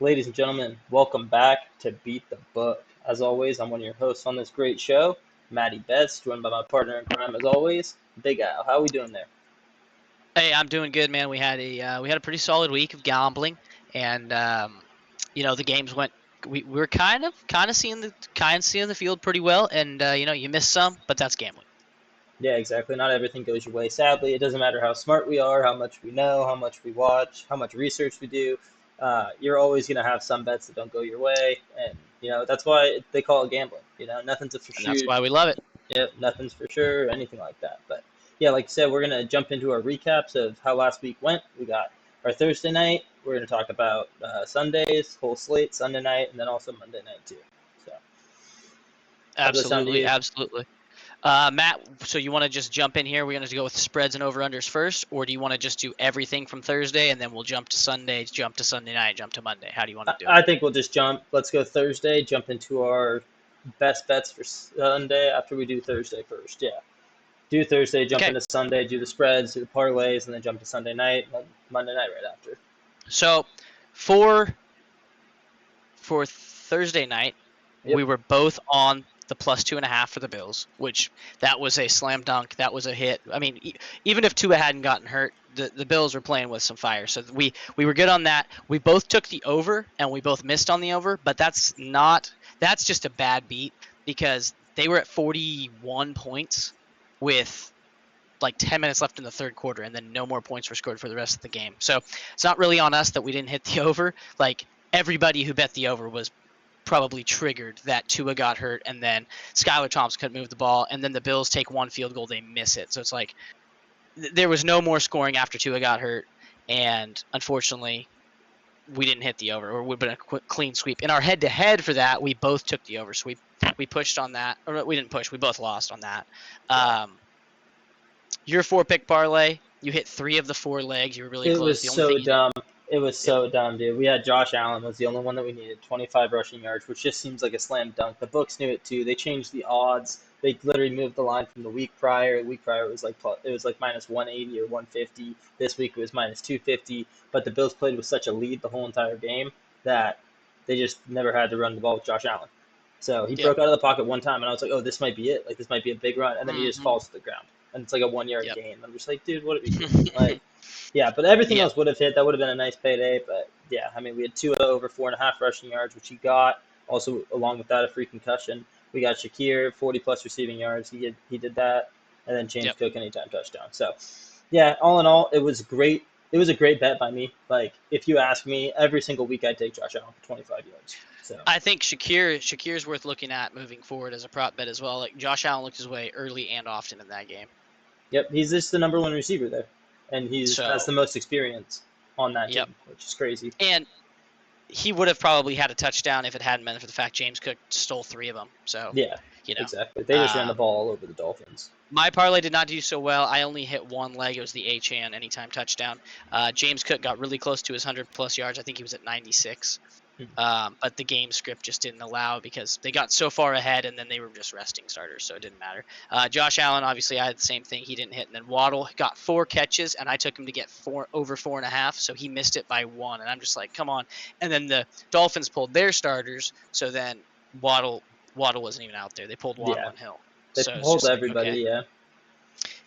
Ladies and gentlemen, welcome back to Beat the Book. As always, I'm one of your hosts on this great show, MattyBets, joined by my partner in crime, as always, BigAL. How are we doing there? Hey, I'm doing good, man. We had a pretty solid week of gambling, and the games went. We were kind of seeing the field pretty well, and you missed some, but that's gambling. Yeah, exactly. Not everything goes your way. Sadly, it doesn't matter how smart we are, how much we know, how much we watch, how much research we do. You're always going to have some bets that don't go your way, and that's why they call it gambling. Nothing's a for And that's sure. why we love it. Yep, nothing's for sure, anything like that. But yeah, like I said, we're gonna jump into our recaps of how last week went. We got our Thursday night. We're gonna talk about Sundays, whole slate, Sunday night, and then also Monday night too. So, how does that sound to Absolutely, you? absolutely. Matt, so you want to just jump in here? We're going to go with spreads and over unders first, or do you want to just do everything from Thursday and then we'll jump to Sunday, jump to Sunday night, jump to Monday? How do you want to do it? I think we'll just jump. Let's go Thursday. Jump into our best bets for Sunday after we do Thursday first. Yeah, do Thursday, jump Okay, into Sunday, do the spreads, do the parlays, and then jump to Sunday night, and then Monday night right after. so for Thursday night, we Yep. were both on the +2.5 for the Bills, which that was a slam dunk. That was a hit. I mean, even if Tua hadn't gotten hurt, the Bills were playing with some fire. So we were good on that. We both took the over and we both missed on the over, but that's just a bad beat because they were at 41 points with like 10 minutes left in the third quarter, and then no more points were scored for the rest of the game. So it's not really on us that we didn't hit the over. Like everybody who bet the over was probably triggered that Tua got hurt, and then Skylar Thompson couldn't move the ball, and then the Bills take one field goal, they miss it. So it's like there was no more scoring after Tua got hurt, and unfortunately, we didn't hit the over, or it would have been a quick, clean sweep. In our head-to-head for that, we both took the over, so we pushed on that, or we didn't push, we both lost on that. Yeah. Your four-pick parlay, you hit three of the four legs. You were really It close. was The only thing so you didn't. dumb. It was Yep. so dumb, dude. We had Josh Allen was the only one that we needed, 25 rushing yards, which just seems like a slam dunk. The books knew it too. They changed the odds. They literally moved the line from the week prior. The week prior it was like minus 180 or 150. This week it was minus 250. But the Bills played with such a lead the whole entire game that they just never had to run the ball with Josh Allen. So he Yep. broke out of the pocket one time, and I was like, "Oh, this might be it. Like this might be a big run." And then he just Mm-hmm. falls to the ground, and it's like a 1 yard Yep. gain. I'm just like, "Dude, what are we doing?" Like, yeah, but everything Yep. else would have hit. That would have been a nice payday. But yeah, I mean, we had Tua over 4.5 rushing yards, which he got. Also, along with that, a free concussion. We got Shakir 40 plus receiving yards. He did that, and then James Yep. Cook anytime touchdown. So yeah, all in all, it was great. It was a great bet by me. Like if you ask me, every single week I'd take Josh Allen for 25 yards. So I think Shakir's worth looking at moving forward as a prop bet as well. Like Josh Allen looked his way early and often in that game. yep, he's just the number one receiver there, and he's has So the most experience on that yep. team, which is crazy. And he would have probably had a touchdown if it hadn't been for the fact James Cook stole three of them. So, Yeah, you know, exactly. They just ran the um, ball all over the Dolphins. my parlay did not do so well. I only hit one leg. It was the Achane anytime touchdown. James Cook got really close to his 100+ yards. I think he was at 96. But the game script just didn't allow because they got so far ahead and then they were just resting starters, so it didn't matter. Josh Allen, obviously, I had the same thing. He didn't hit. And then Waddle got 4 catches, and I took him to get over 4.5, so he missed it by one. And I'm just like, come on. And then the Dolphins pulled their starters, so then Waddle wasn't even out there. They pulled Waddle Yeah, and Hill. they So it's hold just like, everybody. okay. Yeah,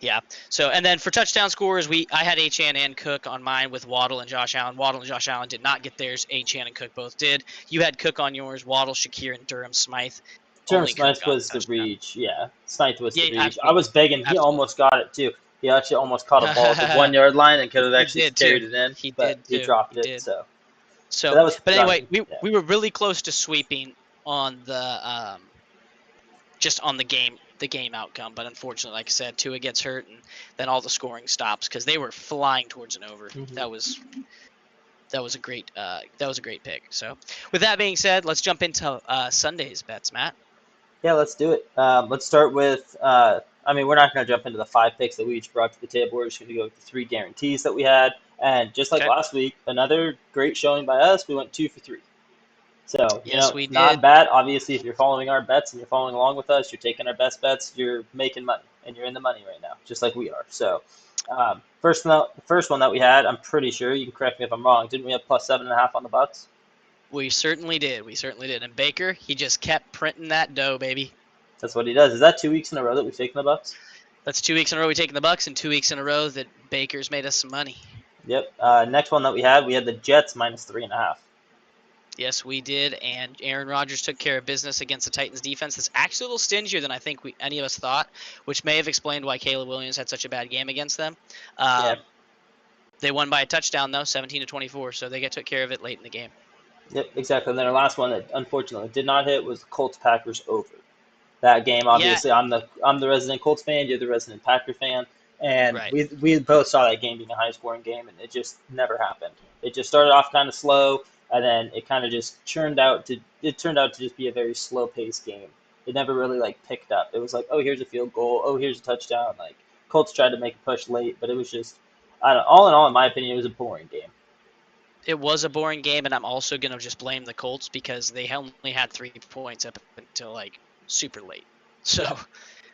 Yeah. So and then for touchdown scores, I had Achane and Cook on mine with Waddle and Josh Allen. Waddle and Josh Allen did not get theirs. Achane and Cook both did. You had Cook on yours. Waddle, Shakir, and Durham Smythe. Terrence Only Cook Smythe got was a the touchdown. reach. Yeah, Smythe was the Yeah, reach. I absolutely, was begging. He absolutely. almost got it too. He actually almost caught a ball at the 1 yard line and could have He actually did too. carried it in, He but did he too. dropped He it. did. So, but So, that was but I anyway, mean, we yeah, we were really close to sweeping on the just on the game outcome, but unfortunately, like I said, Tua gets hurt, and then all the scoring stops because they were flying towards an over. hmm That was a great pick. So, with that being said, let's jump into Sunday's bets, Matt. yeah. Let's do it. Let's start with. I mean, we're not going to jump into the 5 picks that we each brought to the table. We're just going to go with the 3 guarantees that we had, and just like Okay. last week, another great showing by us. We went 2 for 3. So, Yes, we it's not did. bad. Obviously, if you're following our bets and you're following along with us, you're taking our best bets, you're making money, and you're in the money right now, just like we are. So, first one that we had, I'm pretty sure, you can correct me if I'm wrong, didn't we have plus 7.5 on the Bucks? We certainly did. We certainly did. And Baker, he just kept printing that dough, baby. That's what he does. Is that 2 weeks in a row that we've taken the Bucks? That's 2 weeks in a row we've taken the Bucks, and 2 weeks in a row that Baker's made us some money. Yep. Next one that we had the Jets minus 3.5. Yes, we did, and Aaron Rodgers took care of business against the Titans defense. That's actually a little stingier than I think any of us thought, which may have explained why Caleb Williams had such a bad game against them. Yeah. They won by a touchdown though, 17-24, so they took care of it late in the game. Yep, exactly. And then our last one that unfortunately did not hit was the Colts Packers over. That game, obviously, I'm the resident Colts fan. You're the resident Packer fan, and Right. we both saw that game being a high scoring game, and it just never happened. It just started off kind of slow, and then it kind of just turned out to just be a very slow paced game. It never really like picked up. It was like, oh, here's a field goal, oh, here's a touchdown. Like Colts tried to make a push late, but it was just, I don't know, all in all, in my opinion, it was a boring game. It was a boring game, and I'm also going to just blame the Colts because they only had 3 points up until like super late. So,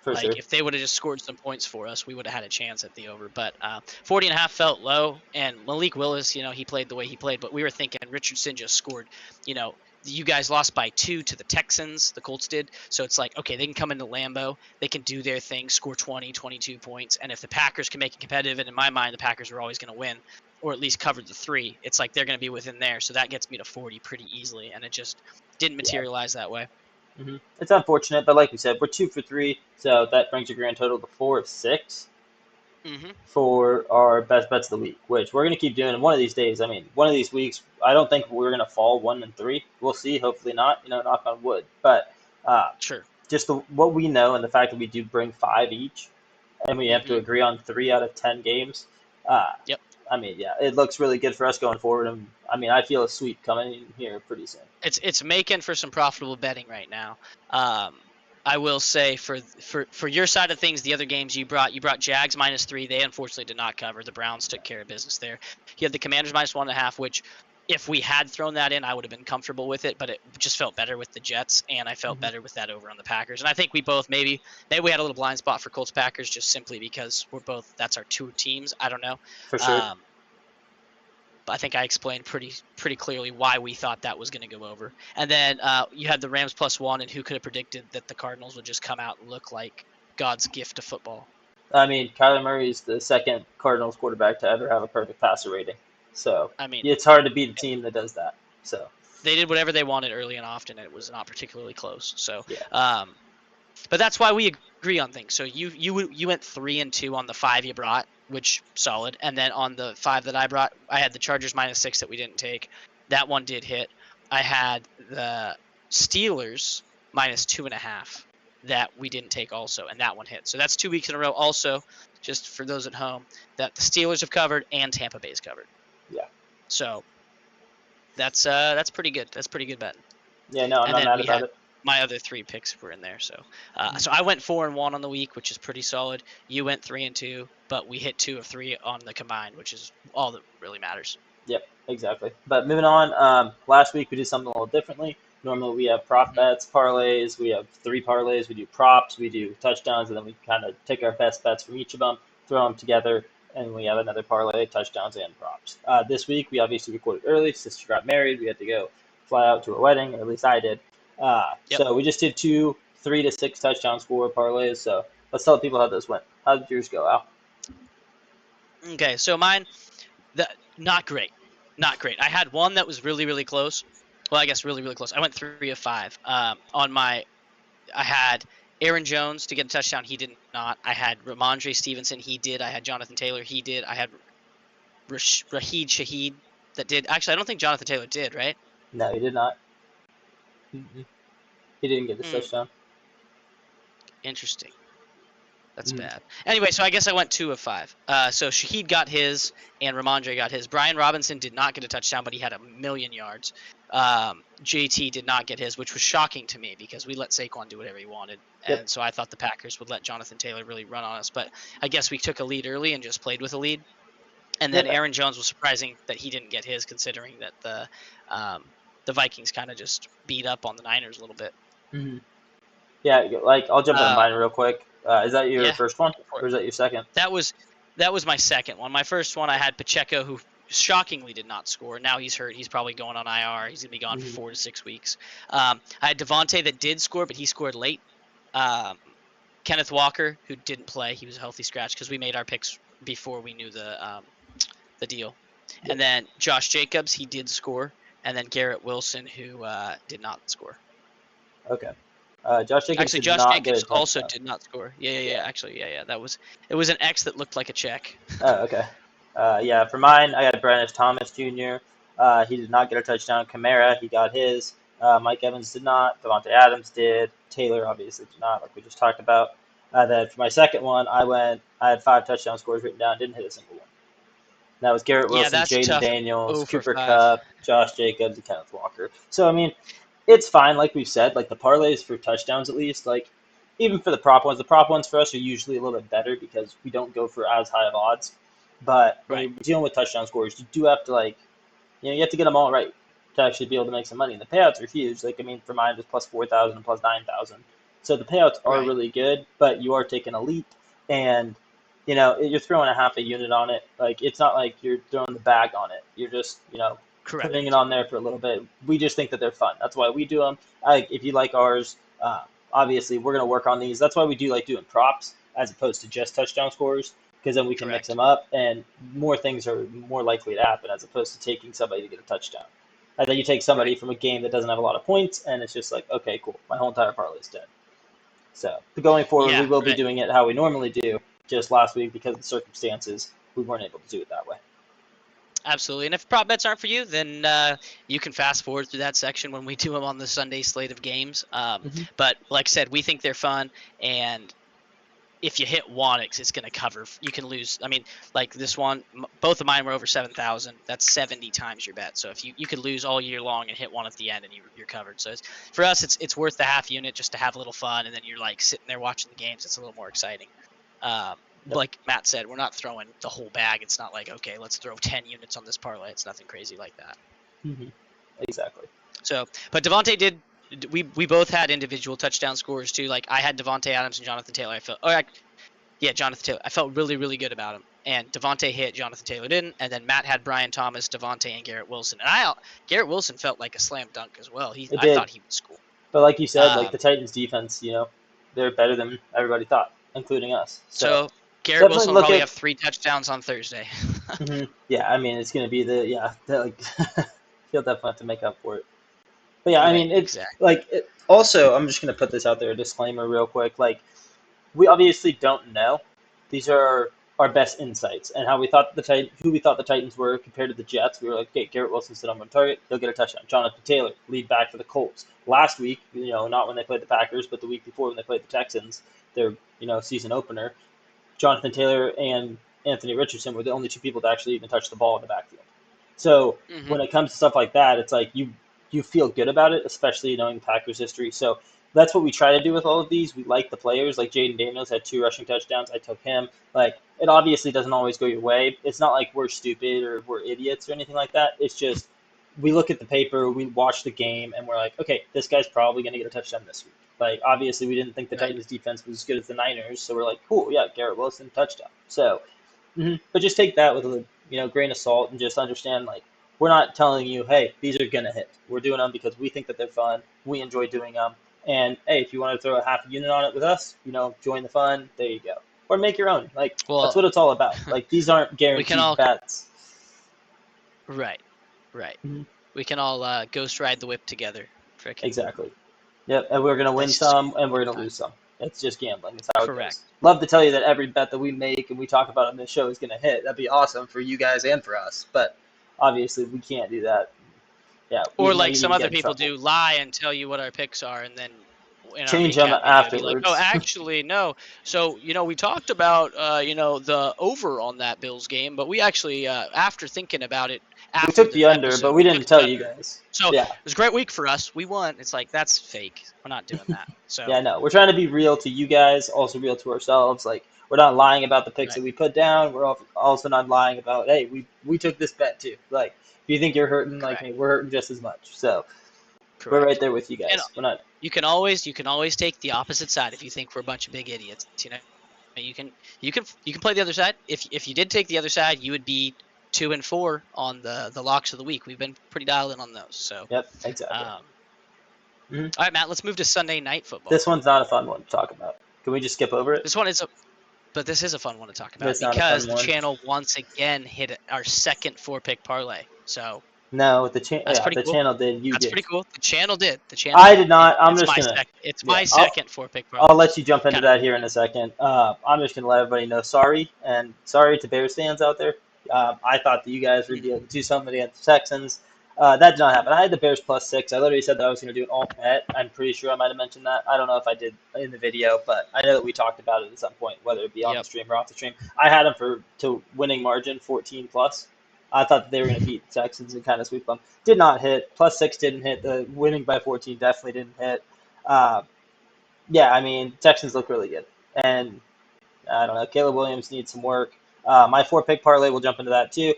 For sure. if they would have just scored some points for us, we would have had a chance at the over. But 40.5 felt low, and Malik Willis, he played the way he played. But we were thinking Richardson just scored. You guys lost by 2 to the Texans, the Colts did. So it's like, okay, they can come into Lambeau, they can do their thing, score 20, 22 points. And if the Packers can make it competitive, and in my mind, the Packers are always going to win, or at least cover the 3, it's like they're going to be within there. So that gets me to 40 pretty easily. And it just didn't materialize that way. Mm-hmm. It's unfortunate, but like we said, we're 2 for 3, so that brings your grand total to 4 of 6 for our best bets of the week, which we're gonna keep doing. One of these days, I mean, one of these weeks, I don't think we're gonna fall 1 and 3. We'll see. Hopefully not. Knock on wood. But Sure. Just what we know and the fact that we do bring 5 each, and we have to agree on 3 out of 10 games. Yep. I mean, yeah, it looks really good for us going forward, and I mean, I feel a sweep coming in here pretty soon. It's making for some profitable betting right now. I will say for your side of things, the other games you brought Jags minus 3. They unfortunately did not cover. The Browns took care of business there. You had the Commanders minus 1.5, which if we had thrown that in, I would have been comfortable with it, but it just felt better with the Jets, and I felt better with that over on the Packers. And I think we both maybe we had a little blind spot for Colts Packers just simply because that's our 2 teams. I don't know. For sure. But I think I explained pretty clearly why we thought that was going to go over. And then you had the Rams plus 1, and who could have predicted that the Cardinals would just come out and look like God's gift to football? I mean, Kyler Murray is the second Cardinals quarterback to ever have a perfect passer rating. So I mean, it's hard to beat a team that does that. So they did whatever they wanted early and often, and it was not particularly close. So, yeah. But that's why we agree on things. So you went 3 and 2 on the 5 you brought, which solid, and then on the 5 that I brought, I had the Chargers minus 6 that we didn't take. That one did hit. I had the Steelers minus 2.5 that we didn't take also, and that one hit. So that's 2 weeks in a row. Also, just for those at home, that the Steelers have covered and Tampa Bay's covered. Yeah. So that's pretty good. That's pretty good betting. Yeah, no, I'm not mad about it. My other 3 picks were in there, so I went 4 and 1 on the week, which is pretty solid. You went 3 and 2, but we hit 2 of 3 on the combined, which is all that really matters. Yep, exactly. But moving on, last week we did something a little differently. Normally we have prop bets, parlays. We have 3 parlays. We do props, we do touchdowns, and then we kind of take our best bets from each of them, throw them together, and we have another parlay, touchdowns, and props. This week we obviously recorded early. Sister got married. We had to go fly out to a wedding, or at least I did. So we just did 2 3 to 6 touchdown score parlays. So let's tell people how those went. How did yours go, Al? Okay, so mine, not great. I had one that was really, really close. Well, I guess really, really close. I went 3 of 5. I had Aaron Jones to get a touchdown. He did not. I had Ramondre Stevenson. He did. I had Jonathan Taylor. He did. I had Raheed Shaheed that did. Actually, I don't think Jonathan Taylor did, right? No, he did not. He didn't get the touchdown. Interesting. That's bad. Anyway, so I guess I went 2 of 5. So Shaheed got his, and Ramondre got his. Brian Robinson did not get a touchdown, but he had 1,000,000 yards. JT did not get his, which was shocking to me because we let Saquon do whatever he wanted. And so I thought the Packers would let Jonathan Taylor really run on us. But I guess we took a lead early and just played with a lead. And then Aaron Jones was surprising that he didn't get his, considering that the Vikings kind of just beat up on the Niners a little bit. Mm-hmm. Yeah, like I'll jump on mine real quick. Is that your first one, or is that your second? That was my second one. My first one, I had Pacheco, who shockingly did not score. Now he's hurt. He's probably going on IR. He's gonna be gone for 4 to 6 weeks. I had Devontae that did score, but he scored late. Kenneth Walker, who didn't play, he was a healthy scratch because we made our picks before we knew the deal. Yep. And then Josh Jacobs, he did score, and then Garrett Wilson, who did not score. Okay. Josh Jacobs actually, did Josh not Jacobs get a also touchdown. did not score. Yeah. Actually, yeah. It was an X that looked like a check. Oh, okay. Yeah, for mine, I got Brandon Thomas Jr. He did not get a touchdown. Kamara, he got his. Mike Evans did not. Devontae Adams did. Taylor obviously did not, like we just talked about. Then for my second one, I had 5 touchdown scores written down. Didn't hit a single one. That was Garrett Wilson, that's Jaden tough. Daniels, 0 for Cooper 5. Kupp, Josh Jacobs, and Kenneth Walker. So, I mean, it's fine, like we've said. Like, the parlays for touchdowns, at least, like, even for the prop ones for us are usually a little bit better because we don't go for as high of odds. But when you're dealing with touchdown scores, you do have to, like, you have to get them all right to actually be able to make some money. And the payouts are huge. Like, I mean, for mine, it was plus 4,000 and plus 9,000. So the payouts are really good, but you are taking a leap. And you're throwing a half a unit on it. Like, it's not like you're throwing the bag on it. You're just, putting it on there for a little bit. We just think that they're fun. That's why we do them. If you like ours, obviously we're going to work on these. That's why we do like doing props as opposed to just touchdown scores, because then we can mix them up and more things are more likely to happen as opposed to taking somebody to get a touchdown. And then you take somebody from a game that doesn't have a lot of points and it's just like, okay, cool. My whole entire parlay is dead. So going forward, we will be doing it how we normally do. Just last week, because of the circumstances, we weren't able to do it that way. Absolutely. And if prop bets aren't for you, then you can fast forward through that section when we do them on the Sunday slate of games. But like I said, we think they're fun. And if you hit Wanix, it's going to cover. You can lose. I mean, like this one, both of mine were over 7,000. That's 70 times your bet. So if you could lose all year long and hit one at the end and you're covered. So for us, it's worth the half unit just to have a little fun. And then you're like sitting there watching the games. It's a little more exciting. Like Matt said, we're not throwing the whole bag. It's not like, okay, let's throw 10 units on this parlay. It's nothing crazy like that. Exactly. So, but Devontae did. We both had individual touchdown scores too. Like I had Devontae Adams and Jonathan Taylor. Jonathan Taylor. I felt really, really good about him. And Devontae hit, Jonathan Taylor didn't. And then Matt had Brian Thomas, Devontae, and Garrett Wilson. And Garrett Wilson felt like a slam dunk as well. I thought he would score. But like you said, like the Titans defense, they're better than everybody thought, including us. So Garrett Wilson will probably have 3 touchdowns on Thursday. Yeah, I mean, it's going to be he'll definitely have to make up for it. But yeah, I mean, it's also, I'm just going to put this out there, a disclaimer real quick. Like, we obviously don't know. These are our best insights and who we thought the Titans were compared to the Jets. We were like, okay, Garrett Wilson's the number 1 target. He'll get a touchdown. Jonathan Taylor, lead back for the Colts. Last week, not when they played the Packers, but the week before when they played the Texans, their, season opener, Jonathan Taylor and Anthony Richardson were the only 2 people to actually even touch the ball in the backfield. So when it comes to stuff like that, it's like you feel good about it, especially knowing Packers history. So that's what we try to do with all of these. We like the players. Like Jaden Daniels had 2 rushing touchdowns. I took him. Like, it obviously doesn't always go your way. It's not like we're stupid or we're idiots or anything like that. It's just we look at the paper, we watch the game, and we're like, okay, this guy's probably going to get a touchdown this week. Like, obviously, we didn't think the Titans' defense was as good as the Niners, so we're like, cool, yeah, Garrett Wilson, touchdown. So, but just take that with a grain of salt and just understand, like, we're not telling you, hey, these are going to hit. We're doing them because we think that they're fun. We enjoy doing them. And, hey, if you want to throw a half a unit on it with us, join the fun, there you go. Or make your own. Like, that's what it's all about. Like, these aren't guaranteed bets. Right. We can all ghost ride the whip together. Exactly. Yep, and we're going to win some, and we're going to lose some. It's just gambling. That's how it goes. Love to tell you that every bet that we make and we talk about on this show is going to hit. That'd be awesome for you guys and for us. But obviously, we can't do that. Yeah. Or like some other people do, lie and tell you what our picks are, and then change them afterwards. Like, oh, actually, no. So, we talked about, the over on that Bills game, but we actually, after thinking about it, we took the under, but we didn't tell you guys. So it was a great week for us. We won. It's like, that's fake. We're not doing that. So yeah, no, we're trying to be real to you guys, also real to ourselves. Like, we're not lying about the picks that we put down. We're also not lying about, hey, we took this bet too. Like, if you think you're hurting like me, we're hurting just as much. So we're right there with you guys. And we're not. You can always take the opposite side if you think we're a bunch of big idiots. You can play the other side. If you did take the other side, you would be 2 and 4 on the locks of the week. We've been pretty dialed in on those. So, Yep, exactly. all right, Matt, let's move to Sunday night football. This one's not a fun one to talk about. Can we just skip over it? But this is a fun one to talk about It's not a because fun the one. channel once again hit our second 4-pick parlay. So No, that's yeah, pretty the cool. channel did. You That's did. pretty cool. The channel did. The channel. I did not. I'm it's just my gonna. It's Yeah, my second 4-pick parlay. I'll let you jump into Kinda. that here in a second. I'm just gonna let everybody know. Sorry, and sorry to Bears fans out there. I thought that you guys were going to do something against the Texans. That did not happen. I had the Bears +6. I literally said that I was going to do an alt bet. I'm pretty sure I might have mentioned that. I don't know if I did in the video, but I know that we talked about it at some point, whether it be on the stream or off the stream. I had them to winning margin 14+. I thought that they were going to beat the Texans and kind of sweep them. Did not hit. +6 didn't hit. The winning by 14 definitely didn't hit. Yeah, I mean, Texans look really good. And I don't know, Caleb Williams needs some work. My 4-pick parlay, we'll jump into that too.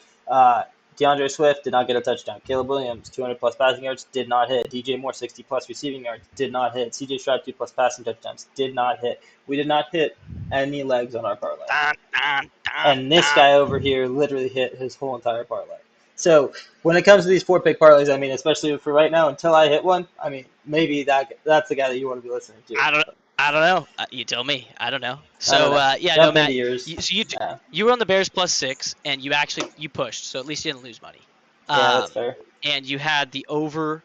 DeAndre Swift did not get a touchdown. Caleb Williams, 200+ passing yards, did not hit. DJ Moore, 60+ receiving yards, did not hit. CJ Stroud, 2+ passing touchdowns, did not hit. We did not hit any legs on our parlay. And this guy over here literally hit his whole entire parlay. So when it comes to these 4-pick parlays, I mean, especially for right now, until I hit one, I mean, maybe that's the guy that you want to be listening to. I don't know. You tell me. I don't know. So Matt. Yours. You were on the Bears +6, and you pushed, so at least you didn't lose money. Yeah, that's fair. And you had the over.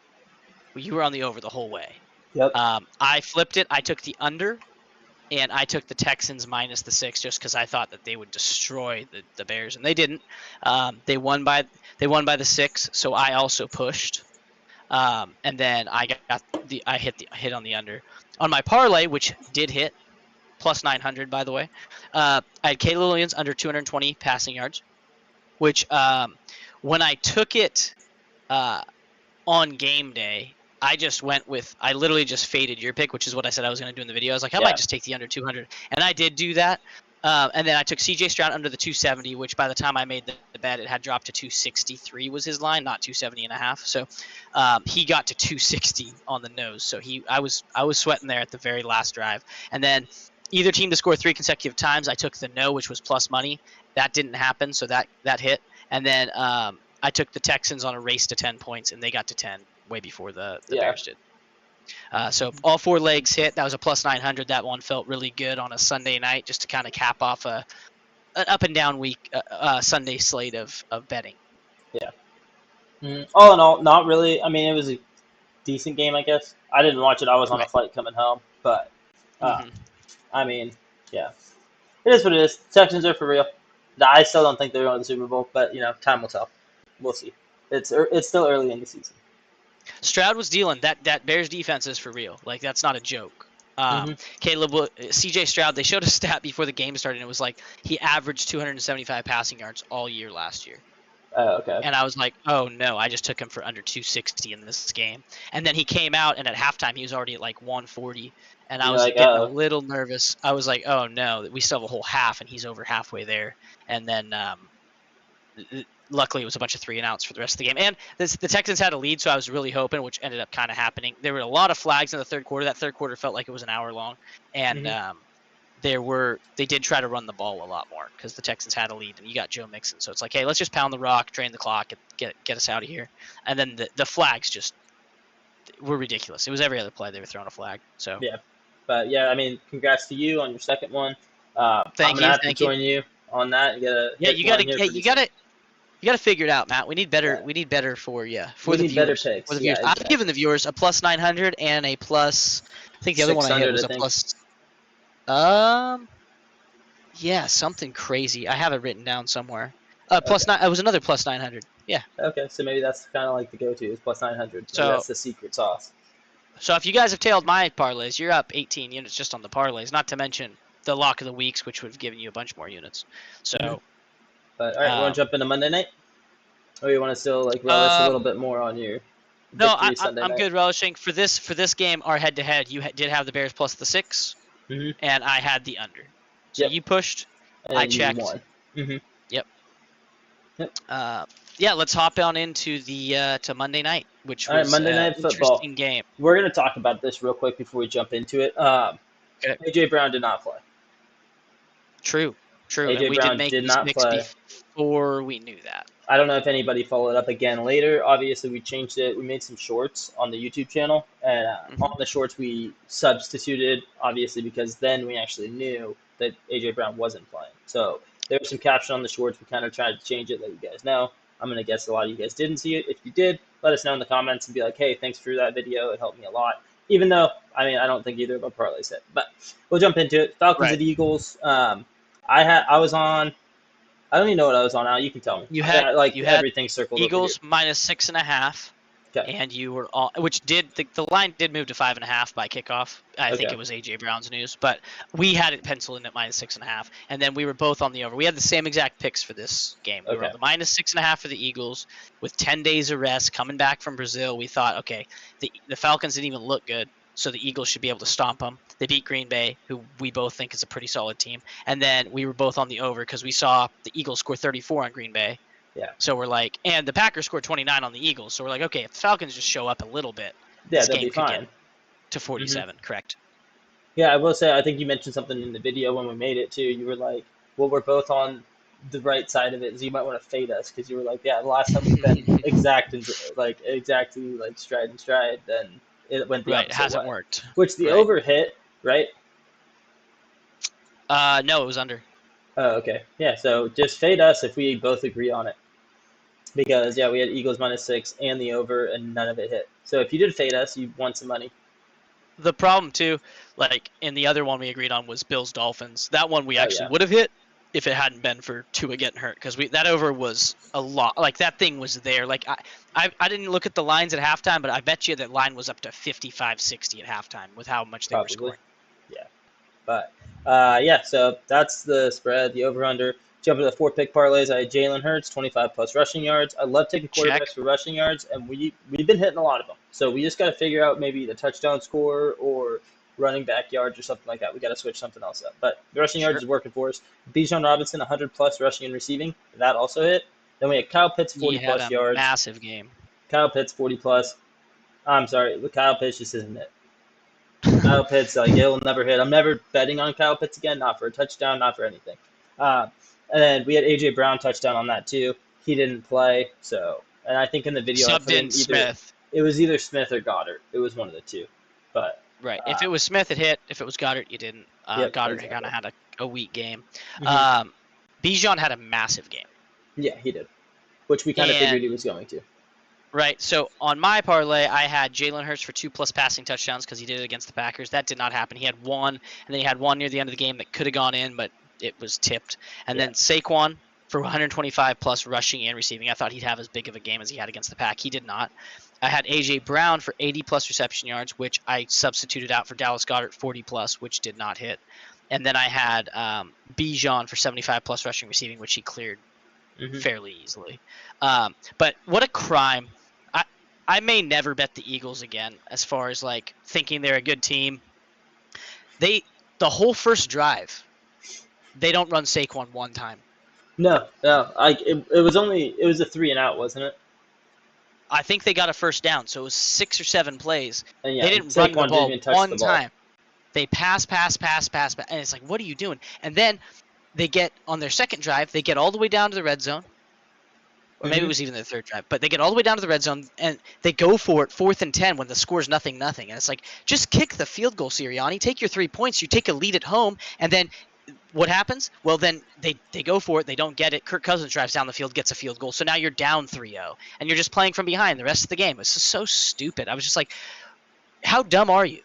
You were on the over the whole way. Yep. I flipped it. I took the under, and I took the Texans -6 just because I thought that they would destroy the Bears, and they didn't. They won by the 6, so I also pushed. And then I hit on the under on my parlay, which did hit +900 by the way. I had Caleb Williams under 220 passing yards, which when I took it on game day, I literally just faded your pick, which is what I said I was going to do in the video. I was like, I might just take the under 200, and I did do that. And then I took CJ Stroud under the 270, which by the time I made the bet, it had dropped to 263 was his line, not 270.5. So he got to 260 on the nose. So I was sweating there at the very last drive. And then either team to score 3 consecutive times, I took the no, which was plus money. That didn't happen, so that hit. And then I took the Texans on a race to 10 points, and they got to 10 way before the Bears did. So all 4 legs hit. That was a +900. That one felt really good on a Sunday night, just to kind of cap off an up and down week, Sunday slate of betting. Yeah. All in all, not really. I mean, it was a decent game, I guess. I didn't watch it. I was on a flight coming home, but I mean, yeah, it is what it is. Texans are for real. I still don't think they're going to the Super Bowl, but time will tell. We'll see. It's still early in the season. Stroud was dealing. That Bears defense is for real. Like, that's not a joke. CJ Stroud, they showed a stat before the game started, and it was like he averaged 275 passing yards all year last year. Oh, okay. And I was like, oh no, I just took him for under 260 in this game. And then he came out, and at halftime he was already at like 140, and I was getting a little nervous. I was like, oh no, we still have a whole half, and he's over halfway there. And then luckily it was a bunch of 3-and-outs for the rest of the game. And the Texans had a lead, so I was really hoping, which ended up kind of happening. There were a lot of flags in the third quarter. That third quarter felt like it was an hour long. And they did try to run the ball a lot more because the Texans had a lead, and you got Joe Mixon. So it's like, hey, let's just pound the rock, drain the clock, and get us out of here. And then the flags just were ridiculous. It was every other play they were throwing a flag. So yeah. But yeah, I mean, congrats to you on your second one. Thank you. I'm gonna have to join you on that. You gotta figure it out, Matt. We need better. We need better for the viewers. Better picks. For the viewers. I've given the viewers a +900 and a plus. I think the other one I hit was a plus. Yeah, something crazy. I have it written down somewhere. +9. It was another +900. Yeah. Okay, so maybe that's kind of like the go-to is +900. So that's the secret sauce. So if you guys have tailed my parlays, you're up 18 units just on the parlays. Not to mention the lock of the weeks, which would have given you a bunch more units. So. But all right, you want to jump into Monday night, or you want to still relish a little bit more on your? No, I'm good relishing for this game. Our head-to-head, you did have the Bears plus the 6, and I had the under. So you pushed, and I checked. You won. Yep. Yeah, let's hop on into the to Monday night, which was Monday night football. Interesting game. We're gonna talk about this real quick before we jump into it. AJ Brown did not play. True. AJ And we Brown did make did not play before we knew that. I don't know if anybody followed up again later. Obviously, we changed it. We made some shorts on the YouTube channel, and on Hmm. the shorts we substituted, obviously, because then we actually knew that AJ Brown wasn't playing. So there was some caption on the shorts. We kind of tried to change it, let you guys know. I'm gonna guess a lot of you guys didn't see it. If you did, let us know in the comments and be like, "Hey, thanks for that video. It helped me a lot." Even though, I mean, I don't think either of our parlays hit, but we'll jump into it. Falcons Right. at Eagles. I was on. I don't even know what I was on now. You can tell me. You I had got like you had everything circled over here. Eagles -6.5, Okay. and you were all, which did the line did move to 5.5 by kickoff. I think Okay. it was AJ Brown's news, but we had it penciled in at -6.5, and then we were both on the over. We had the same exact picks for this game. We were Okay. on the -6.5 for the Eagles with 10 days of rest coming back from Brazil. We thought, okay, the Falcons didn't even look good, so the Eagles should be able to stomp them. They beat Green Bay, who we both think is a pretty solid team, and then we were both on the over because we saw the Eagles score 34 on Green Bay. Yeah. So we're like, and the Packers scored 29 on the Eagles. So we're like, okay, if the Falcons just show up a little bit, Yeah, this they'll be game could get fine. to Hmm. 47. Correct. Yeah, I will say I think you mentioned something in the video when we made it too. You were like, "Well, we're both on the right side of it, so you might want to fade us," because you were like, "Yeah, the last time we've been exactly like stride and stride, then it went the Right. It opposite hasn't way." worked. Which the Right. over hit, right? No, it was under. Oh, okay. Yeah, so just fade us if we both agree on it. Because yeah, we had Eagles -6 and the over, and none of it hit. So if you did fade us, you won some money. The problem too, like in the other one we agreed on was Bills Dolphins. That one we Oh actually yeah, would have hit if it hadn't been for Tua getting hurt, because we that over was a lot. Like that thing was there. Like I didn't look at the lines at halftime, but I bet you that line was up to 55-60 at halftime with how much they were probably. scoring. Yeah, but yeah. So that's the spread, the over under. Jump to the 4 pick parlays. I had Jalen Hurts, 25 plus rushing yards. I love taking Check. quarterbacks for rushing yards, and we've been hitting a lot of them. So we just got to figure out maybe the touchdown score or running back yards or something like that. We got to switch something else up. But the rushing yards Sure. is working for us. Bijan Robinson, 100 plus rushing and receiving. That also hit. Then we had Kyle Pitts, He 40 had plus a yards. massive game. Kyle Pitts, 40 plus. I'm sorry, Kyle Pitts just isn't it. Kyle Pitts, like it'll never hit. I'm never betting on Kyle Pitts again. Not for a touchdown, not for anything. Uh, and then we had AJ Brown touchdown on that too. He didn't play, so and I think in the video I Subbed put in in either Smith. it was either Smith or Goddard. It was one of the two. But Right. If uh, it was Smith, it hit. If it was Goddard, you didn't. yep, Goddard kind exactly. of had a weak game. Hmm. Bijan had a massive game. Yeah, he did, which we kind of figured And he was going to. right, so on my parlay, I had Jalen Hurts for 2+ passing touchdowns because he did it against the Packers. That did not happen. He had one, and then he had one near the end of the game that could have gone in, but it was tipped. And Yeah. then Saquon for 125 plus rushing and receiving. I thought he'd have as big of a game as he had against the Pack. He did not. I had AJ Brown for 80 plus reception yards, which I substituted out for Dallas Goedert 40 plus, which did not hit. And then I had Bijan for 75 plus rushing receiving, which he cleared Hmm. fairly easily. But what a crime. I may never bet the Eagles again as far as like thinking they're a good team. The whole first drive, they don't run Saquon one time. No, no. It was a 3 and out, wasn't it? I think they got a first down, so it was 6 or 7 plays. And yeah, They didn't run the Saquon didn't ball even touch the one ball. time. They pass, and it's like, what are you doing? And then they get on their second drive, they get all the way down to the red zone, or maybe it Hmm. was even the third drive, but they get all the way down to the red zone and they go for it 4th and 10 when the score's 0-0. And it's like, just kick the field goal, Sirianni. Take your 3 points. You take a lead at home, and then what happens? Well, then they go for it. They don't get it. Kirk Cousins drives down the field, gets a field goal. So now you're down 3-0, and you're just playing from behind the rest of the game. It's just so stupid. I was just like, how dumb are you?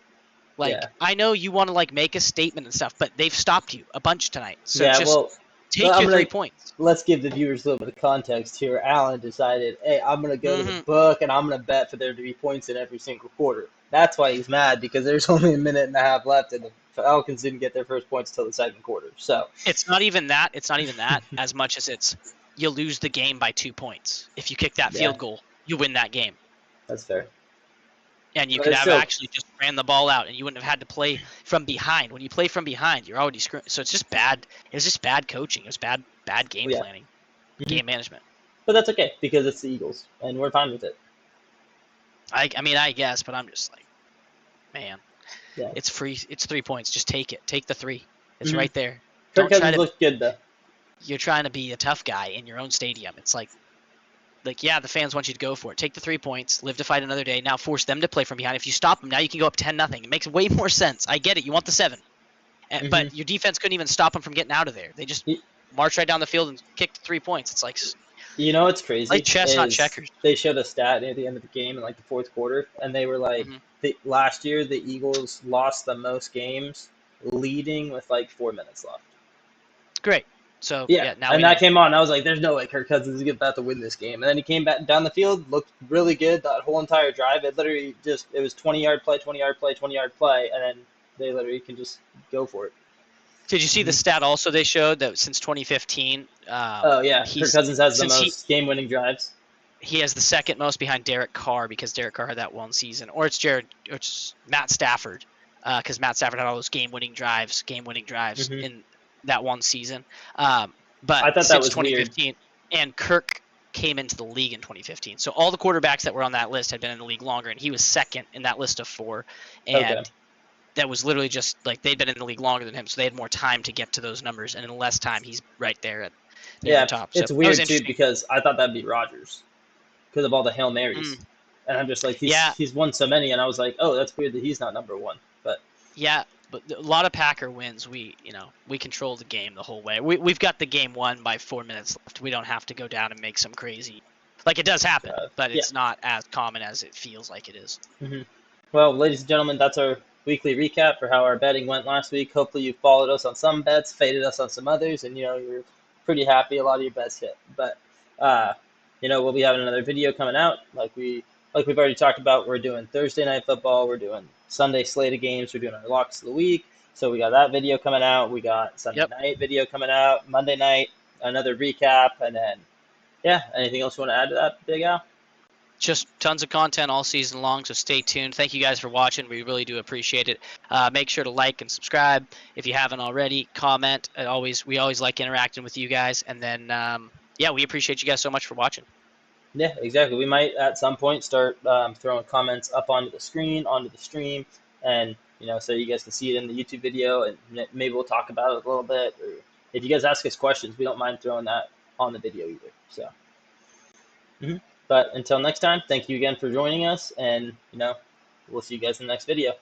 Like, Yeah. I know you want to like make a statement and stuff, but they've stopped you a bunch tonight. So Yeah, just well, take I'm your gonna 3 points. let's give the viewers a little bit of context here. Alan decided, hey, I'm gonna go to the Mm-hmm. book and I'm gonna bet for there to be points in every single quarter. That's why he's mad because there's only a minute and a half left, and the Falcons didn't get their first points until the second quarter. So It's not even that. It's not even that as much as it's you lose the game by 2 points. If you kick that yeah, field goal, you win that game. that's fair. And you But could it's have still, actually just ran the ball out and you wouldn't have had to play from behind. When you play from behind, you're already screwed. So it's just bad. It's just bad coaching. It was bad game yeah, planning, hmm game management. but that's okay because it's the Eagles and we're fine with it. I mean, I guess, but I'm just like, man, Yeah. it's free. It's 3 points. Just take it. Take the 3. It's Hmm. right there. Kirk Don't try Cousins to. looked good though. You're trying to be a tough guy in your own stadium. It's like, like, yeah, the fans want you to go for it. Take the 3 points, live to fight another day. Now force them to play from behind. If you stop them, now you can go up 10-0. It makes way more sense. I get it. You want the 7. Hmm. But your defense couldn't even stop them from getting out of there. They just marched right down the field and kicked 3 points. It's like You know what's crazy chess, not is checkers. they showed a stat near the end of the game in like the fourth quarter, and they were like, Hmm. last year the Eagles lost the most games leading with like 4 minutes left. Great. So, Yeah, yeah, now and we know. that came on. I was like, "There's no way Kirk Cousins is about to win this game." And then he came back down the field, looked really good that whole entire drive. It literally it was 20-yard play, 20-yard play, 20-yard play, and then they literally can just go for it. Did you see the Mhm. stat also they showed that since 2015, Oh yeah, Kirk he's Cousins has the since most game-winning drives. he has the second most behind Derek Carr because Derek Carr had that one season, or it's Matt Stafford, because Matt Stafford had all those game-winning drives Hmm. in that one season. But I thought that since was weird. 2015, and Kirk came into the league in 2015, so all the quarterbacks that were on that list had been in the league longer, and he was second in that list of 4, Okay. and that was literally just like they'd been in the league longer than him, so they had more time to get to those numbers, and in less time, he's right there at near the Yeah, top. So it's that was weird too interesting. because I thought that'd be Rodgers because of all the Hail Marys, Mm, and I'm just like yeah, he's won so many, and I was like, oh, that's weird that he's not number one. But yeah, but a lot of Packer wins. We control the game the whole way. We've got the game won by 4 minutes left. We don't have to go down and make some crazy. Like, it does happen, but yeah. it's not as common as it feels like it is. Hmm. Well, ladies and gentlemen, that's our weekly recap for how our betting went last week. Hopefully, you followed us on some bets, faded us on some others, and you're pretty happy a lot of your bets hit. But uh, we'll be having another video coming out like we've already talked about. We're doing Thursday night football. We're doing Sunday slate of games. We're doing our locks of the week. So we got that video coming out. We got Sunday Yep. night video coming out. Monday night another recap, and then yeah. Anything else you want to add to that, Big Al? Just tons of content all season long, so stay tuned. Thank you guys for watching. We really do appreciate it. Make sure to like and subscribe if you haven't already. Comment. We always like interacting with you guys. And then, yeah, we appreciate you guys so much for watching. Yeah, exactly. We might at some point start throwing comments up onto the screen, onto the stream, and so you guys can see it in the YouTube video, and maybe we'll talk about it a little bit. Or if you guys ask us questions, we don't mind throwing that on the video either. So, but until next time, thank you again for joining us, and we'll see you guys in the next video.